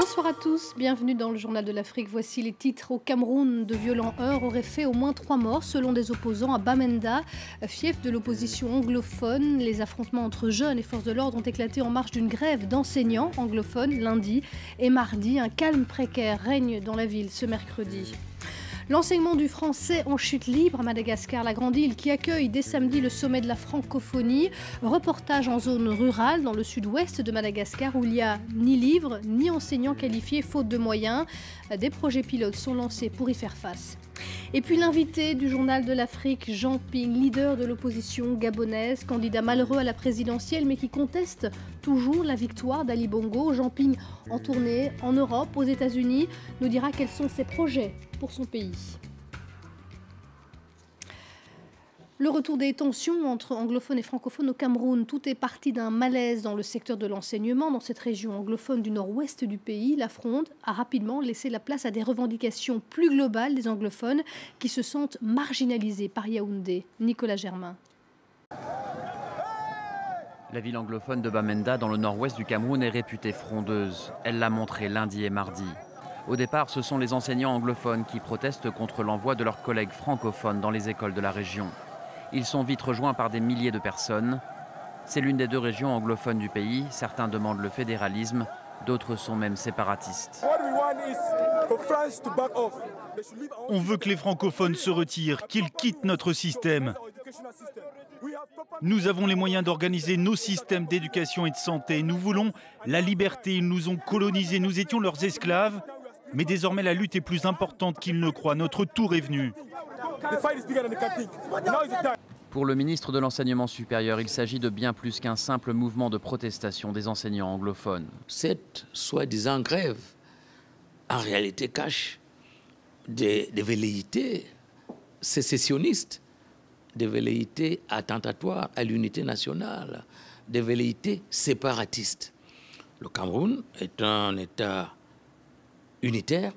Bonsoir à tous, bienvenue dans le Journal de l'Afrique. Voici les titres. Au Cameroun, de violents heurts auraient fait au moins 3 morts selon des opposants à Bamenda, fief de l'opposition anglophone. Les affrontements entre jeunes et forces de l'ordre ont éclaté en marge d'une grève d'enseignants anglophones lundi et mardi. Un calme précaire règne dans la ville ce mercredi. L'enseignement du français en chute libre à Madagascar, la grande île qui accueille dès samedi le sommet de la francophonie. Reportage en zone rurale dans le sud-ouest de Madagascar où il n'y a ni livres ni enseignants qualifiés faute de moyens. Des projets pilotes sont lancés pour y faire face. Et puis l'invité du Journal de l'Afrique, Jean Ping, leader de l'opposition gabonaise, candidat malheureux à la présidentielle mais qui conteste toujours la victoire d'Ali Bongo. Jean Ping, en tournée en Europe, aux États-Unis, nous dira quels sont ses projets pour son pays. Le retour des tensions entre anglophones et francophones au Cameroun. Tout est parti d'un malaise dans le secteur de l'enseignement. Dans cette région anglophone du nord-ouest du pays, la fronde a rapidement laissé la place à des revendications plus globales des anglophones qui se sentent marginalisés par Yaoundé. Nicolas Germain. La ville anglophone de Bamenda, dans le nord-ouest du Cameroun, est réputée frondeuse. Elle l'a montré lundi et mardi. Au départ, ce sont les enseignants anglophones qui protestent contre l'envoi de leurs collègues francophones dans les écoles de la région. Ils sont vite rejoints par des milliers de personnes. C'est l'une des 2 régions anglophones du pays. Certains demandent le fédéralisme, d'autres sont même séparatistes. On veut que les francophones se retirent, qu'ils quittent notre système. Nous avons les moyens d'organiser nos systèmes d'éducation et de santé. Nous voulons la liberté. Ils nous ont colonisés, nous étions leurs esclaves. Mais désormais, la lutte est plus importante qu'ils ne croient. Notre tour est venu. Pour le ministre de l'Enseignement supérieur, il s'agit de bien plus qu'un simple mouvement de protestation des enseignants anglophones. Cette soi-disant grève, en réalité, cache des velléités sécessionnistes, des velléités attentatoires à l'unité nationale, des velléités séparatistes. Le Cameroun est un État unitaire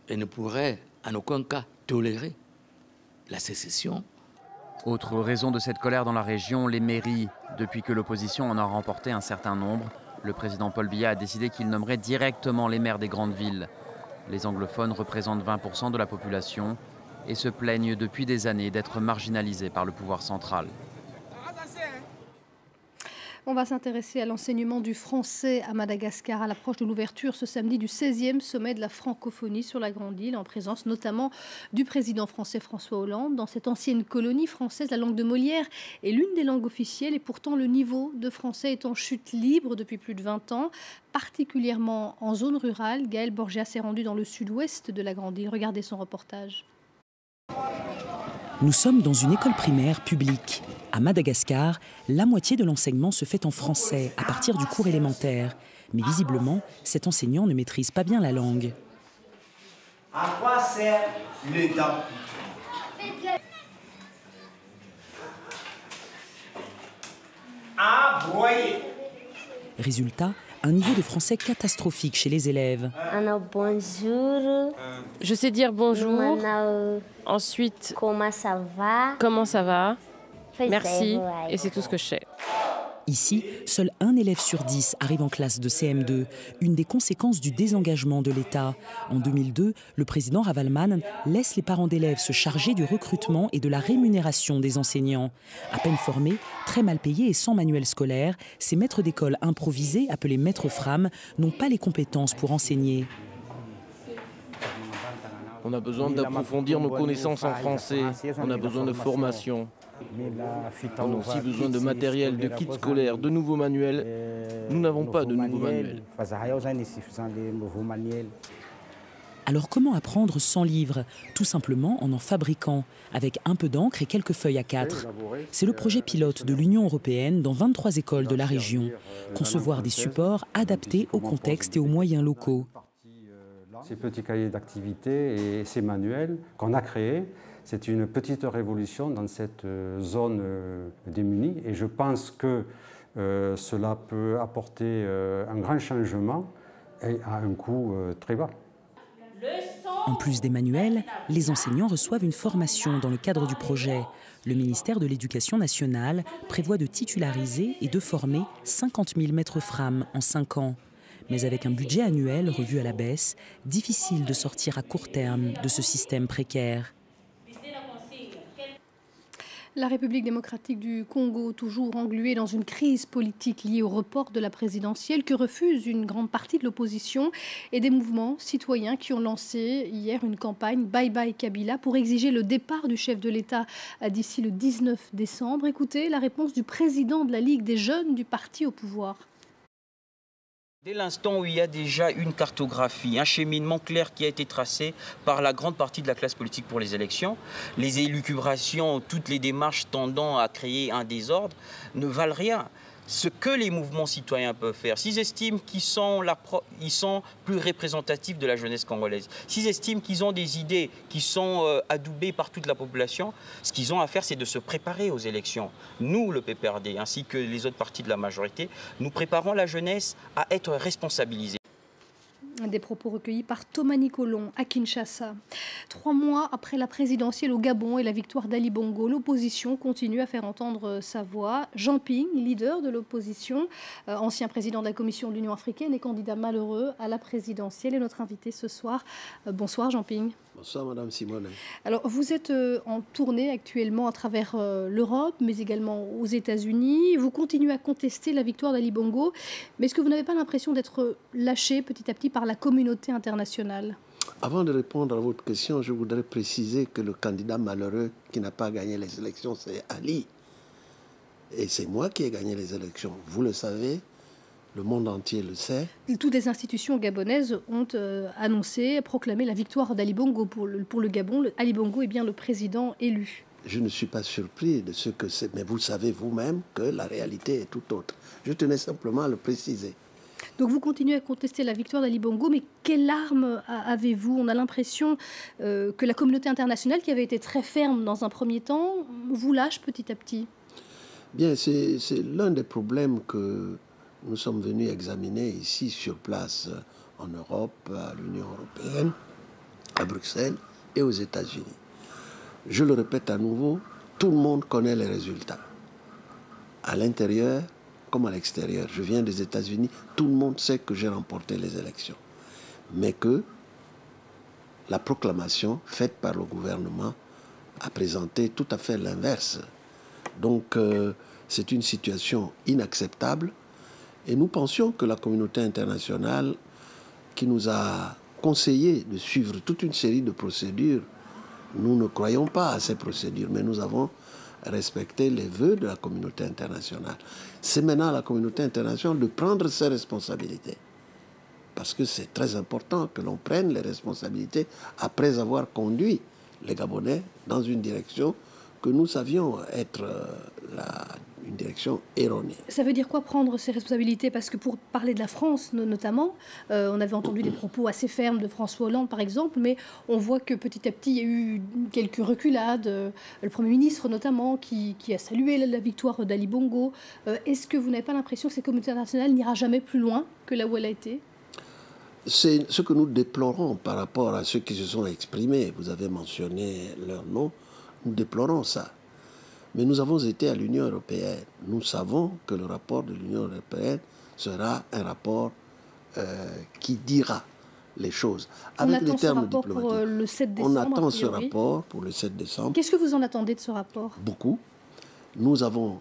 et ne pourrait en aucun cas tolérer la sécession. Autre raison de cette colère dans la région, les mairies. Depuis que l'opposition en a remporté un certain nombre, le président Paul Biya a décidé qu'il nommerait directement les maires des grandes villes. Les anglophones représentent 20% de la population et se plaignent depuis des années d'être marginalisés par le pouvoir central. On va s'intéresser à l'enseignement du français à Madagascar à l'approche de l'ouverture ce samedi du 16e sommet de la francophonie sur la grande île, en présence notamment du président français François Hollande. Dans cette ancienne colonie française, la langue de Molière est l'une des langues officielles et pourtant le niveau de français est en chute libre depuis plus de 20 ans, particulièrement en zone rurale. Gaël Borgia s'est rendu dans le sud-ouest de la grande île. Regardez son reportage. Nous sommes dans une école primaire publique. À Madagascar, la moitié de l'enseignement se fait en français à partir du cours élémentaire. Mais visiblement, cet enseignant ne maîtrise pas bien la langue. À quoi sert le dent? À broyer. Résultat, un niveau de français catastrophique chez les élèves. Bonjour. Je sais dire bonjour. Ensuite, comment ça va? Comment ça va? Merci. Et c'est tout ce que je sais. Ici, seul un élève sur 10 arrive en classe de CM2, une des conséquences du désengagement de l'État. En 2002, le président Ravaloman laisse les parents d'élèves se charger du recrutement et de la rémunération des enseignants. À peine formés, très mal payés et sans manuel scolaire, ces maîtres d'école improvisés, appelés maîtres Fram, n'ont pas les compétences pour enseigner. On a besoin d'approfondir nos connaissances en français. On a besoin de formation. On a aussi besoin de matériel, de kits scolaires, de nouveaux manuels. Nous n'avons pas de nouveaux manuels. Alors comment apprendre sans livre? Tout simplement en fabriquant, avec un peu d'encre et quelques feuilles A4. C'est le projet pilote de l'Union européenne dans 23 écoles de la région. Concevoir des supports adaptés au contexte et aux moyens locaux. Ces petits cahiers d'activité et ces manuels qu'on a créés, c'est une petite révolution dans cette zone démunie et je pense que cela peut apporter un grand changement et à un coût très bas. En plus des manuels, les enseignants reçoivent une formation dans le cadre du projet. Le ministère de l'Éducation nationale prévoit de titulariser et de former 50 000 maîtres Fram en 5 ans. Mais avec un budget annuel revu à la baisse, difficile de sortir à court terme de ce système précaire. La République démocratique du Congo, toujours engluée dans une crise politique liée au report de la présidentielle que refuse une grande partie de l'opposition et des mouvements citoyens qui ont lancé hier une campagne Bye Bye Kabila pour exiger le départ du chef de l'État d'ici le 19 décembre. Écoutez la réponse du président de la Ligue des jeunes du parti au pouvoir. Dès l'instant où il y a déjà une cartographie, un cheminement clair qui a été tracé par la grande partie de la classe politique pour les élections, les élucubrations, toutes les démarches tendant à créer un désordre ne valent rien. Ce que les mouvements citoyens peuvent faire, s'ils estiment qu'ils sont, plus représentatifs de la jeunesse congolaise, s'ils estiment qu'ils ont des idées qui sont adoubées par toute la population, ce qu'ils ont à faire, c'est de se préparer aux élections. Nous, le PPRD, ainsi que les autres partis de la majorité, nous préparons la jeunesse à être responsabilisée. Des propos recueillis par Thomas Nicolon à Kinshasa. 3 mois après la présidentielle au Gabon et la victoire d'Ali Bongo, l'opposition continue à faire entendre sa voix. Jean Ping, leader de l'opposition, ancien président de la Commission de l'Union africaine et candidat malheureux à la présidentielle, est notre invité ce soir. Bonsoir Jean Ping. Bonsoir Madame Simone. Alors vous êtes en tournée actuellement à travers l'Europe, mais également aux États-Unis. Vous continuez à contester la victoire d'Ali Bongo, mais est-ce que vous n'avez pas l'impression d'être lâché petit à petit par la communauté internationale? Avant de répondre à votre question, je voudrais préciser que le candidat malheureux qui n'a pas gagné les élections, c'est Ali. Et c'est moi qui ai gagné les élections. Vous le savez, le monde entier le sait. Toutes les institutions gabonaises ont annoncé, proclamé la victoire d'Ali Bongo pour le Gabon. Ali Bongo est bien le président élu. Je ne suis pas surpris de ce que c'est, mais vous savez vous-même que la réalité est tout autre. Je tenais simplement à le préciser. Donc vous continuez à contester la victoire d'Ali Bongo, mais quelle arme avez-vous? On a l'impression que la communauté internationale, qui avait été très ferme dans un premier temps, vous lâche petit à petit. Bien, c'est l'un des problèmes que nous sommes venus examiner ici sur place en Europe, à l'Union européenne, à Bruxelles et aux États-Unis. Je le répète à nouveau, tout le monde connaît les résultats. À l'intérieur comme à l'extérieur. Je viens des États-Unis, tout le monde sait que j'ai remporté les élections. Mais que la proclamation faite par le gouvernement a présenté tout à fait l'inverse. Donc c'est une situation inacceptable. Et nous pensions que la communauté internationale, qui nous a conseillé de suivre toute une série de procédures, nous ne croyons pas à ces procédures, mais nous avons respecté les vœux de la communauté internationale. C'est maintenant à la communauté internationale de prendre ses responsabilités. Parce que c'est très important que l'on prenne les responsabilités après avoir conduit les Gabonais dans une direction que nous savions être une direction erronée. Ça veut dire quoi prendre ses responsabilités? Parce que pour parler de la France notamment, on avait entendu des propos assez fermes de François Hollande par exemple, mais on voit que petit à petit il y a eu quelques reculades, le Premier ministre notamment qui a salué la victoire d'Ali Bongo. Est-ce que vous n'avez pas l'impression que cette communauté internationale n'ira jamais plus loin que là où elle a été? C'est ce que nous déplorons par rapport à ceux qui se sont exprimés. Vous avez mentionné leur nom. Nous déplorons ça. Mais nous avons été à l'Union européenne. Nous savons que le rapport de l'Union européenne sera un rapport qui dira les choses. Avec des termes diplomatiques. Pour le 7 décembre, on attend ce rapport pour le 7 décembre. Qu'est-ce que vous en attendez de ce rapport? Beaucoup. Nous avons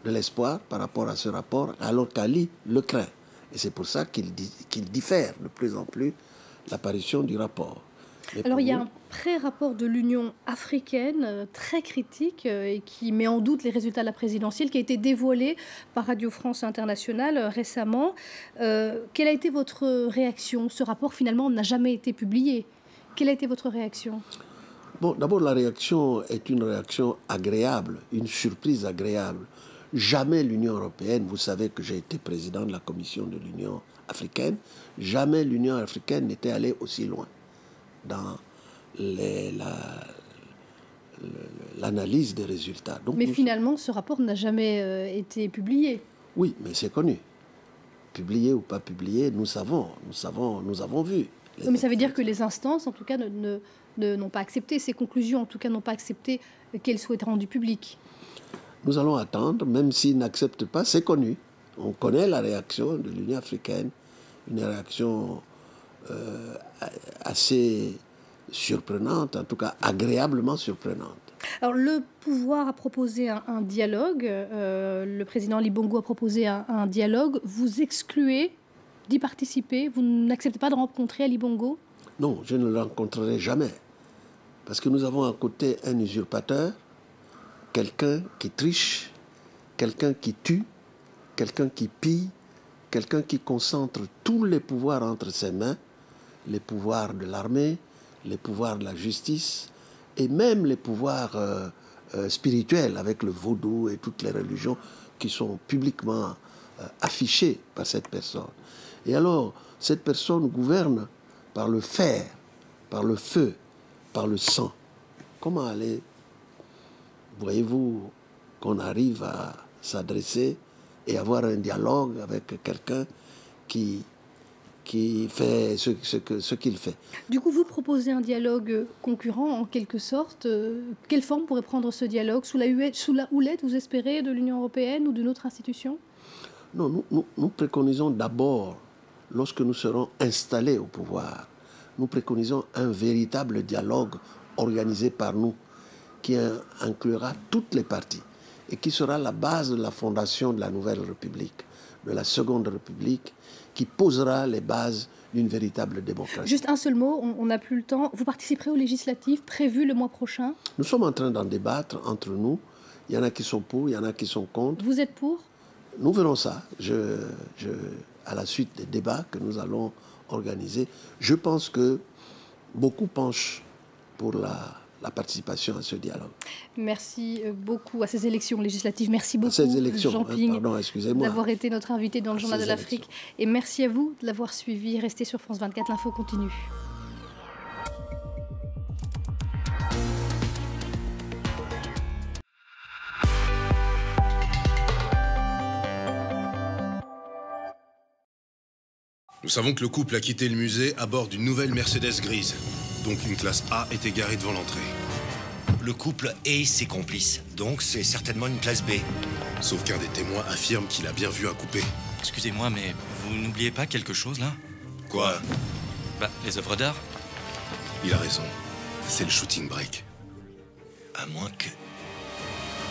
de l'espoir par rapport à ce rapport, alors qu'Ali le craint. Et c'est pour ça qu'il diffère de plus en plus l'apparition du rapport. Alors il y a un pré-rapport de l'Union africaine très critique et qui met en doute les résultats de la présidentielle qui a été dévoilé par Radio France Internationale récemment. Quelle a été votre réaction? Ce rapport finalement n'a jamais été publié. Quelle a été votre réaction? Bon, d'abord la réaction est une réaction agréable, une surprise agréable. Jamais l'Union européenne, vous savez que j'ai été président de la Commission de l'Union africaine, jamais l'Union africaine n'était allée aussi loin dans l'analyse des résultats. Donc mais finalement, ce rapport n'a jamais été publié. Oui, mais c'est connu. Publié ou pas publié, nous avons vu. Mais ça veut dire que les instances, en tout cas, n'ont pas accepté ces conclusions, en tout cas n'ont pas accepté qu'elles soient rendues publiques. Nous allons attendre, même s'ils n'acceptent pas, c'est connu. On connaît la réaction de l'Union africaine une réaction assez surprenante, en tout cas agréablement surprenante. Alors le pouvoir a proposé un dialogue, le président Ali Bongo a proposé un dialogue. Vous excluez d'y participer? Vous n'acceptez pas de rencontrer Ali Bongo? Non, je ne le rencontrerai jamais. Parce que nous avons à côté un usurpateur, quelqu'un qui triche, quelqu'un qui tue, quelqu'un qui pille, quelqu'un qui concentre tous les pouvoirs entre ses mains, les pouvoirs de l'armée, les pouvoirs de la justice et même les pouvoirs spirituels avec le vaudou et toutes les religions qui sont publiquement affichées par cette personne. Et alors, cette personne gouverne par le fer, par le feu, par le sang. Comment aller, voyez-vous, qu'on arrive à s'adresser et avoir un dialogue avec quelqu'un qui fait ce qu'il fait. Du coup, vous proposez un dialogue concurrent, en quelque sorte. Quelle forme pourrait prendre ce dialogue? Sous la houlette, vous espérez, de l'Union européenne ou d'une autre institution? Non, nous préconisons d'abord, lorsque nous serons installés au pouvoir, nous préconisons un véritable dialogue organisé par nous, qui inclura toutes les parties et qui sera la base de la fondation de la Nouvelle République, de la Seconde République, qui posera les bases d'une véritable démocratie. Juste un seul mot, on n'a plus le temps. Vous participerez aux législatives prévues le mois prochain? Nous sommes en train d'en débattre entre nous. Il y en a qui sont pour, il y en a qui sont contre. Vous êtes pour? Nous verrons ça. À la suite des débats que nous allons organiser, je pense que beaucoup penchent pour la participation à ce dialogue. Merci beaucoup à ces élections législatives. Merci beaucoup, Jean Ping, excusez-moi, d'avoir été notre invité dans le Journal de l'Afrique. Et merci à vous de l'avoir suivi. Restez sur France 24, l'info continue. Nous savons que le couple a quitté le musée à bord d'une nouvelle Mercedes grise. Donc une classe A est égarée devant l'entrée. Le couple et ses complices. Donc c'est certainement une classe B. Sauf qu'un des témoins affirme qu'il a bien vu un coupé. Excusez-moi, mais vous n'oubliez pas quelque chose, là? Quoi? Bah, les œuvres d'art. Il a raison. C'est le shooting break. À moins que...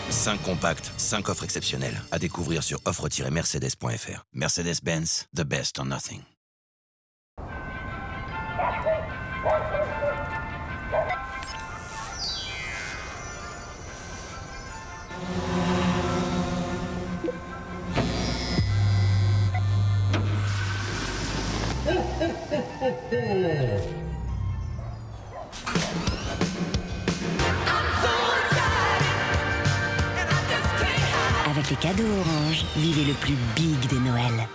5 compacts, 5 offres exceptionnelles. À découvrir sur offre-mercedes.fr. Mercedes-Benz, the best or nothing. Avec les cadeaux Orange, vivez le plus big des Noëls.